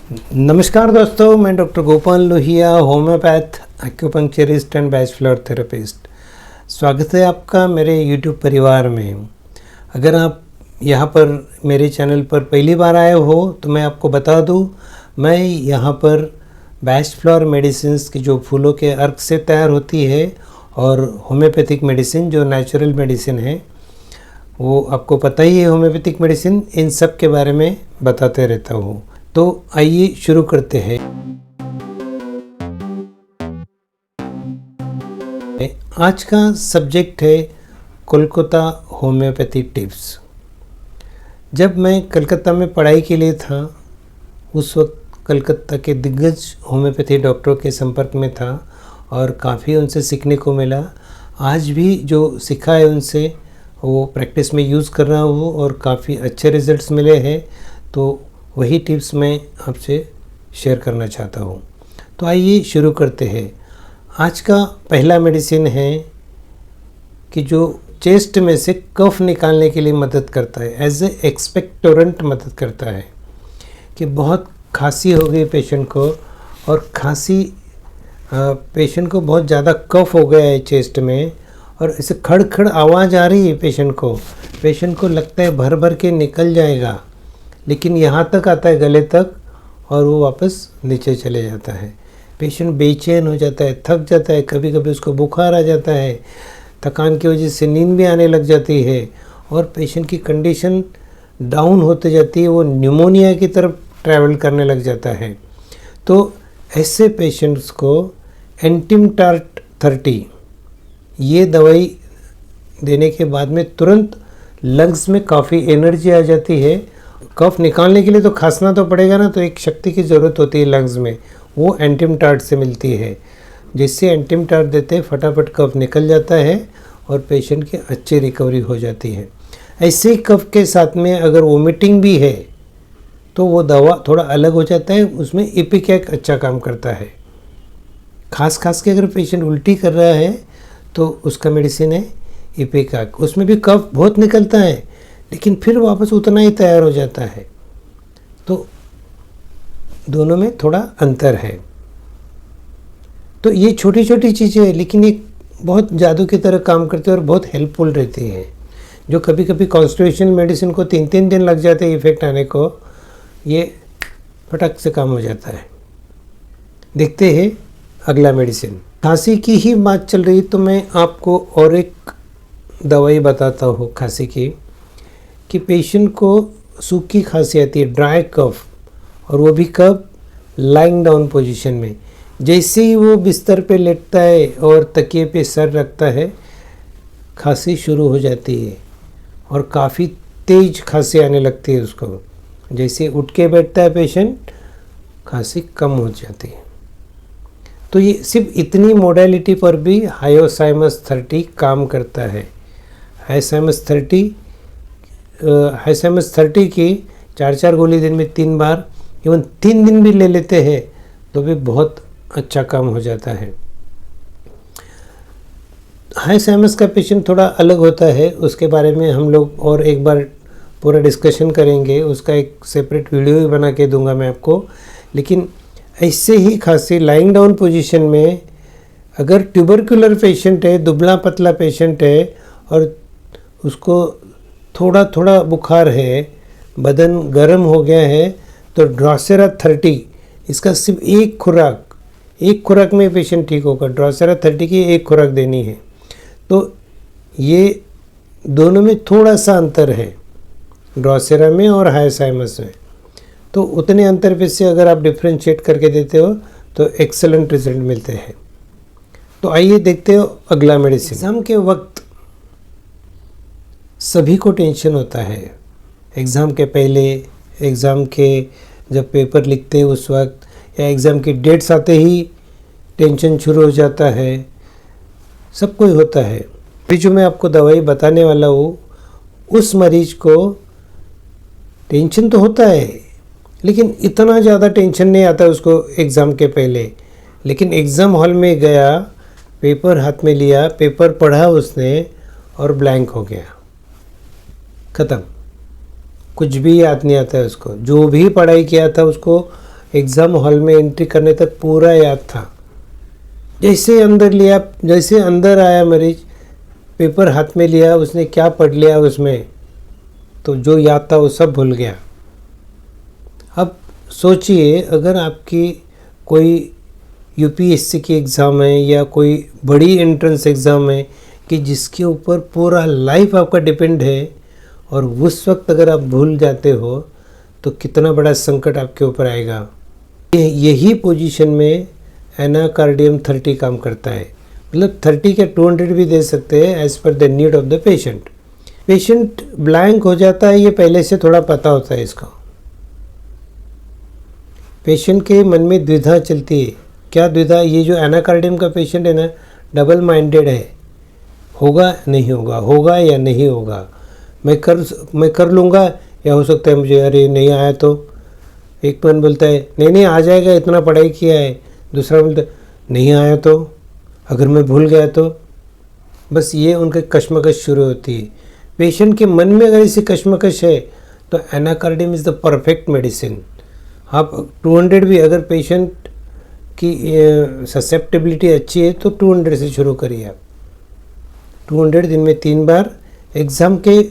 नमस्कार दोस्तों, मैं doctor Gopal Lohia, homeopath, acupuncturist and batch floor therapist. स्वागत है आपका मेरे यूट्यूब परिवार में। अगर आप यहाँ पर मेरे चैनल पर पहली बार आए हो तो मैं आपको बता दूँ, मैं यहाँ पर बैच फ्लोर मेडिसिन्स की जो फूलों के अर्क से तैयार होती है और होम्योपैथिक मेडिसिन जो नेचुरल मेडिसिन है, वो आपको पता ही है होम्योपैथिक मेडिसिन, इन सब के बारे में बताते रहता हूँ। तो आइए शुरू करते हैं। आज का सब्जेक्ट है कोलकाता होम्योपैथी टिप्स। जब मैं कलकत्ता में पढ़ाई के लिए था, उस वक्त कलकत्ता के दिग्गज होम्योपैथी डॉक्टरों के संपर्क में था और काफ़ी उनसे सीखने को मिला। आज भी जो सीखा है उनसे वो प्रैक्टिस में यूज़ कर रहा हूँ और काफ़ी अच्छे रिजल्ट्स मिले हैं। तो वही टिप्स मैं आपसे शेयर करना चाहता हूँ। तो आइए शुरू करते हैं। आज का पहला मेडिसिन है कि जो चेस्ट में से कफ निकालने के लिए मदद करता है, एज ए एक्सपेक्टोरेंट मदद करता है। कि बहुत खांसी हो गई पेशेंट को और पेशेंट को बहुत ज़्यादा कफ हो गया है चेस्ट में और ऐसे खड़ आवाज़ आ रही है पेशेंट को लगता है भर भर के निकल जाएगा, लेकिन यहाँ तक आता है गले तक और वो वापस नीचे चले जाता है। पेशेंट बेचैन हो जाता है, थक जाता है, कभी कभी उसको बुखार आ जाता है, थकान की वजह से नींद भी आने लग जाती है और पेशेंट की कंडीशन डाउन होते जाती है, वो न्यूमोनिया की तरफ ट्रैवल करने लग जाता है। तो ऐसे पेशेंट्स को एंटिमटार्ट 30 ये दवाई देने के बाद में तुरंत लंग्स में काफ़ी एनर्जी आ जाती है। कफ निकालने के लिए तो खांसना तो पड़ेगा ना, तो एक शक्ति की ज़रूरत होती है लंग्स में, वो एंटिमटार्ट से मिलती है। जिससे एंटिमटार्ट देते फटाफट कफ निकल जाता है और पेशेंट की अच्छी रिकवरी हो जाती है। ऐसे ही कफ के साथ में अगर वोमिटिंग भी है तो वो दवा थोड़ा अलग हो जाता है, उसमें इपिकैक अच्छा काम करता है। खास के अगर पेशेंट उल्टी कर रहा है तो उसका मेडिसिन है इपिकैक। उसमें भी कफ बहुत निकलता है लेकिन फिर वापस उतना ही तैयार हो जाता है। तो दोनों में थोड़ा अंतर है। तो ये छोटी छोटी चीज़ें हैं लेकिन ये बहुत जादू की तरह काम करती है और बहुत हेल्पफुल रहती है। जो कभी कभी कॉन्स्टिट्यूशनल मेडिसिन को 3-3 दिन लग जाते हैं इफेक्ट आने को, ये फटक से काम हो जाता है। देखते हैं अगला मेडिसिन। खांसी की ही बात चल रही तो मैं आपको और एक दवाई बताता हूँ खांसी की। कि पेशेंट को सूखी खांसी आती है, ड्राई कफ, और वो भी कब लाइंग डाउन पोजीशन में। जैसे ही वो बिस्तर पे लेटता है और तकिए पे सर रखता है, खांसी शुरू हो जाती है और काफ़ी तेज खांसी आने लगती है उसको। जैसे उठ के बैठता है पेशेंट, खांसी कम हो जाती है। तो ये सिर्फ इतनी मोडालिटी पर भी हायोसाइमस 30 काम करता है। हाईसाइमस 30 की 4 गोली दिन में 3 बार, इवन 3 दिन भी ले लेते हैं तो भी बहुत अच्छा काम हो जाता है। हाईसाइमस का पेशेंट थोड़ा अलग होता है, उसके बारे में हम लोग और एक बार पूरा डिस्कशन करेंगे। उसका एक सेपरेट वीडियो भी बना के दूंगा मैं आपको। लेकिन ऐसे ही खांसी लाइंग डाउन पोजीशन में, अगर ट्यूबरकुलर पेशेंट है, दुबला पतला पेशेंट है और उसको थोड़ा बुखार है, बदन गर्म हो गया है, तो ड्रोसेरा 30 इसका सिर्फ एक खुराक में पेशेंट ठीक होगा। ड्रोसेरा 30 की एक खुराक देनी है। तो ये दोनों में थोड़ा सा अंतर है, ड्रोसेरा में और हाईसाइमस में। तो उतने अंतर पे से अगर आप डिफ्रेंशिएट करके देते हो तो एक्सेलेंट रिजल्ट मिलते हैं। तो आइए देखते हो अगला मेडिसिन। एग्ज़ाम के वक्त सभी को टेंशन होता है। एग्ज़ाम के पहले, एग्ज़ाम के जब पेपर लिखते हैं उस वक्त, या एग्ज़ाम की डेट्स आते ही टेंशन शुरू हो जाता है। सबको ही होता है। अभी जो मैं आपको दवाई बताने वाला हूँ, उस मरीज को टेंशन तो होता है लेकिन इतना ज़्यादा टेंशन नहीं आता उसको एग्ज़ाम के पहले। लेकिन एग्ज़ाम हॉल में गया, पेपर हाथ में लिया, पेपर पढ़ा उसने और ब्लैंक हो गया, ख़त्म। कुछ भी याद नहीं आता है उसको। जो भी पढ़ाई किया था उसको एग्ज़ाम हॉल में एंट्री करने तक पूरा याद था। जैसे अंदर आया मरीज, पेपर हाथ में लिया, उसने क्या पढ़ लिया उसमें, तो जो याद था वो सब भूल गया। अब सोचिए अगर आपकी कोई यूपीएससी की एग्ज़ाम है या कोई बड़ी एंट्रेंस एग्ज़ाम है कि जिसके ऊपर पूरा लाइफ आपका डिपेंड है, और उस वक्त अगर आप भूल जाते हो तो कितना बड़ा संकट आपके ऊपर आएगा। यही पोजीशन में एनाकार्डियम 30 काम करता है। मतलब 30 के 200 भी दे सकते हैं as per the need of the patient. Patient blank हो जाता है, ये पहले से थोड़ा पता होता है इसका। पेशेंट के मन में द्विधा चलती है। क्या द्विधा? ये जो एनाकार्डियम का पेशेंट है ना, डबल माइंडेड है, होगा नहीं होगा, होगा या नहीं होगा, मैं कर लूँगा या हो सकता है मुझे अरे नहीं आया तो। एक मन बोलता है नहीं आ जाएगा, इतना पढ़ाई किया है। दूसरा बोलता है नहीं आया तो, अगर मैं भूल गया तो। बस ये उनके कश्मकश शुरू होती है। पेशेंट के मन में अगर ऐसी कश्मकश है तो Anacardium is the perfect medicine. आप 200 भी, अगर पेशेंट की ससेप्टेबिलिटी अच्छी है तो 200 से शुरू करिए आप। 200 दिन में 3 बार, एग्ज़ाम के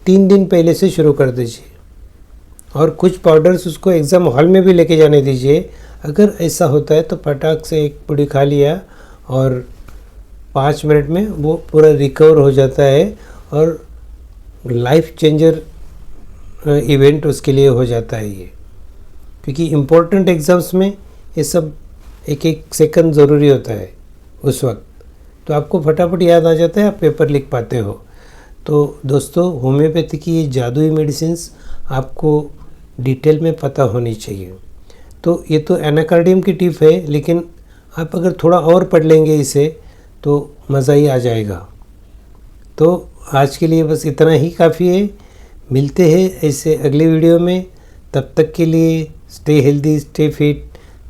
3 दिन पहले से शुरू कर दीजिए, और कुछ पाउडर्स उसको एग्ज़ाम हॉल में भी लेके जाने दीजिए। अगर ऐसा होता है तो फटाक से एक पुड़ी खा लिया और 5 मिनट में वो पूरा रिकवर हो जाता है, और लाइफ चेंजर इवेंट उसके लिए हो जाता है ये। क्योंकि इम्पोर्टेंट एग्ज़ाम्स में ये सब एक सेकंड ज़रूरी होता है उस वक्त, तो आपको फटाफट याद आ जाता है, आप पेपर लिख पाते हो। तो दोस्तों, होम्योपैथी की ये जादुई मेडिसिन्स आपको डिटेल में पता होनी चाहिए। तो ये तो एनाकार्डियम की टिप है, लेकिन आप अगर थोड़ा और पढ़ लेंगे इसे तो मज़ा ही आ जाएगा। तो आज के लिए बस इतना ही काफ़ी है। मिलते हैं ऐसे अगले वीडियो में। तब तक के लिए stay healthy, stay fit.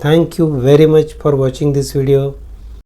Thank you very much for watching this video.